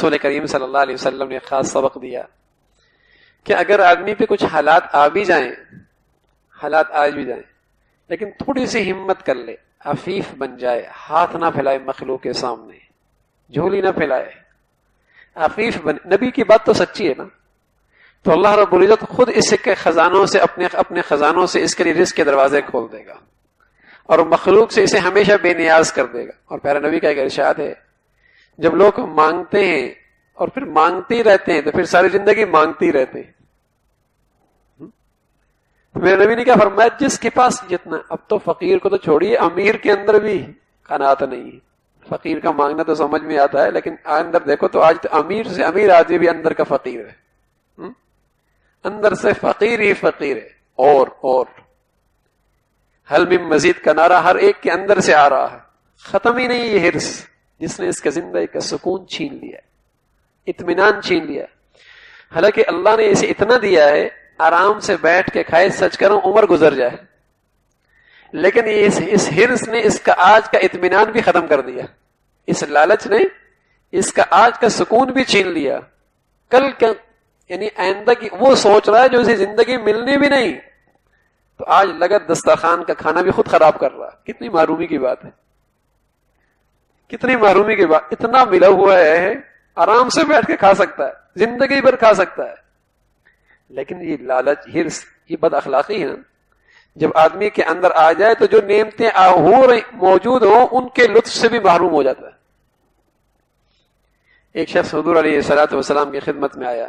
رسول کریم صلی اللہ علیہ وسلم نے خاص سبق دیا کہ اگر آدمی پہ کچھ حالات آ بھی جائیں، حالات آ بھی جائیں، لیکن تھوڑی سی ہمت کر لے، عفیف بن جائے، ہاتھ نہ پھیلائے مخلوق کے سامنے، جھولی نہ پھیلائے، عفیف بن. نبی کی بات تو سچی ہے نا. تو اللہ رب العزت خود اس کے خزانوں سے اپنے خزانوں سے اس کے لیے رزق کے دروازے کھول دے گا اور مخلوق سے اسے ہمیشہ بے نیاز کر دے گا. اور پیارے نبی کا ایک ارشاد ہے، جب لوگ مانگتے ہیں اور پھر مانگتے ہی رہتے ہیں تو پھر ساری زندگی مانگتے ہی رہتے ہیں. میرے نبی نے کیا فرمایا، جس کے پاس جتنا. اب تو فقیر کو تو چھوڑیے، امیر کے اندر بھی قناعت نہیں ہے. فقیر کا مانگنا تو سمجھ میں آتا ہے، لیکن اندر دیکھو تو آج تو امیر سے امیر آدمی بھی اندر کا فقیر ہے، اندر سے فقیر ہی فقیر ہے. اور حل من مزید کا نعرہ ہر ایک کے اندر سے آ رہا ہے، ختم ہی نہیں یہ ہرس جس نے اس کا زندگی کا سکون چھین لیا، اطمینان چھین لیا. حالانکہ اللہ نے اسے اتنا دیا ہے آرام سے بیٹھ کے کھائے، سچ کروں عمر گزر جائے، لیکن اس ہرس نے اس کا آج کا اطمینان بھی ختم کر دیا. اس لالچ نے اس کا آج کا سکون بھی چھین لیا. کل کیا یعنی آئندہ کی وہ سوچ رہا ہے جو اسے زندگی ملنی بھی نہیں، تو آج لگت دسترخوان کا کھانا بھی خود خراب کر رہا. کتنی محرومی کی بات ہے، کتنی محرومی کی بات. اتنا ملا ہوا ہے، آرام سے بیٹھ کے کھا سکتا ہے، زندگی بھر کھا سکتا ہے، لیکن یہ لالچ، ہرس، یہ بد اخلاقی ہے. جب آدمی کے اندر آ جائے تو جو نعمتیں موجود ہوں ان کے لطف سے بھی محروم ہو جاتا ہے. ایک شخص حضور علیہ الصلوۃ والسلام کی خدمت میں آیا،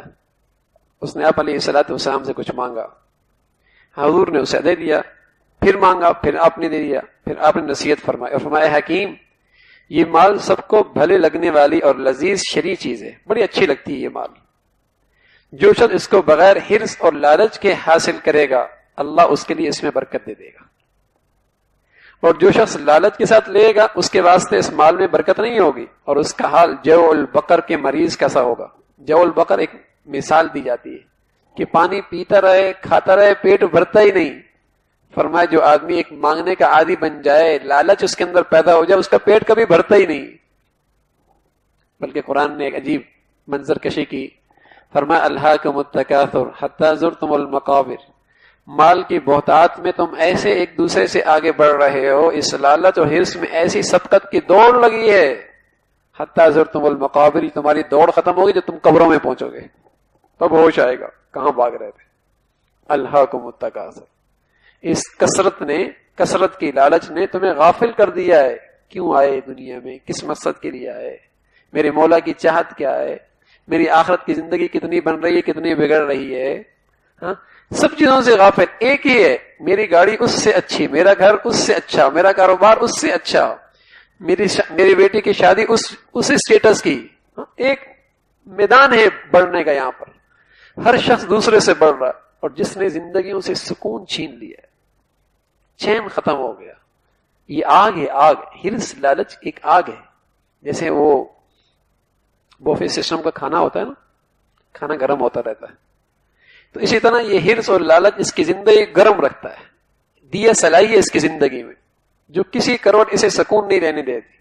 اس نے آپ علیہ الصلوۃ والسلام سے کچھ مانگا، حضور نے اسے دے دیا، پھر مانگا، پھر آپ نے دے دیا، پھر آپ نے نصیحت فرمائی اور فرمایا، حکیم یہ مال سب کو بھلے لگنے والی اور لذیذ شرعی چیز ہے، بڑی اچھی لگتی ہے یہ مال. جو شخص اس کو بغیر حرص اور لالچ کے حاصل کرے گا اللہ اس کے لیے اس میں برکت دے دے گا، اور جو شخص لالچ کے ساتھ لے گا اس کے واسطے اس مال میں برکت نہیں ہوگی، اور اس کا حال جو البقر کے مریض کیسا ہوگا. جو البقر ایک مثال دی جاتی ہے کہ پانی پیتا رہے، کھاتا رہے، پیٹ بھرتا ہی نہیں. فرمایا جو آدمی ایک مانگنے کا عادی بن جائے، لالچ اس کے اندر پیدا ہو جائے، اس کا پیٹ کبھی بھرتا ہی نہیں. بلکہ قرآن نے ایک عجیب منظر کشی کی، فرمایا الہاکم التکاثر حتی زرتم المقابر. مال کی بہتات میں تم ایسے ایک دوسرے سے آگے بڑھ رہے ہو، اس لالچ اور حرص میں ایسی سبقت کی دوڑ لگی ہے، حتی زرتم المقابر، تمہاری دوڑ ختم ہوگی جب تم قبروں میں پہنچو گے، تب ہوش آئے گا کہاں بھاگ رہے تھے. الہاکم التکاثر. اس کثرت کی لالچ نے تمہیں غافل کر دیا ہے. کیوں آئے دنیا میں، کس مقصد کے لیے آئے، میرے مولا کی چاہت کیا ہے، میری آخرت کی زندگی کتنی بن رہی ہے، کتنی بگڑ رہی ہے. ہاں سب چیزوں سے غافل. ایک ہی ہے، میری گاڑی اس سے اچھی، میرا گھر اس سے اچھا، میرا کاروبار اس سے اچھا، میری بیٹی کی شادی اس اسٹیٹس کی. ایک میدان ہے بڑھنے کا، یہاں پر ہر شخص دوسرے سے بڑھ رہا ہے. اور جس نے زندگیوں سے سکون چھین لیا، چین ختم ہو گیا. یہ آگ ہے، آگ. ہرس لالچ ایک آگ ہے. جیسے وہ بوفے سسٹم کا کھانا ہوتا ہے نا، کھانا گرم ہوتا رہتا ہے، تو اسی طرح یہ ہرس اور لالچ اس کی زندگی گرم رکھتا ہے. دیا سلائی ہے اس کی زندگی میں جو کسی کروٹ اسے سکون نہیں رہنے دیتی.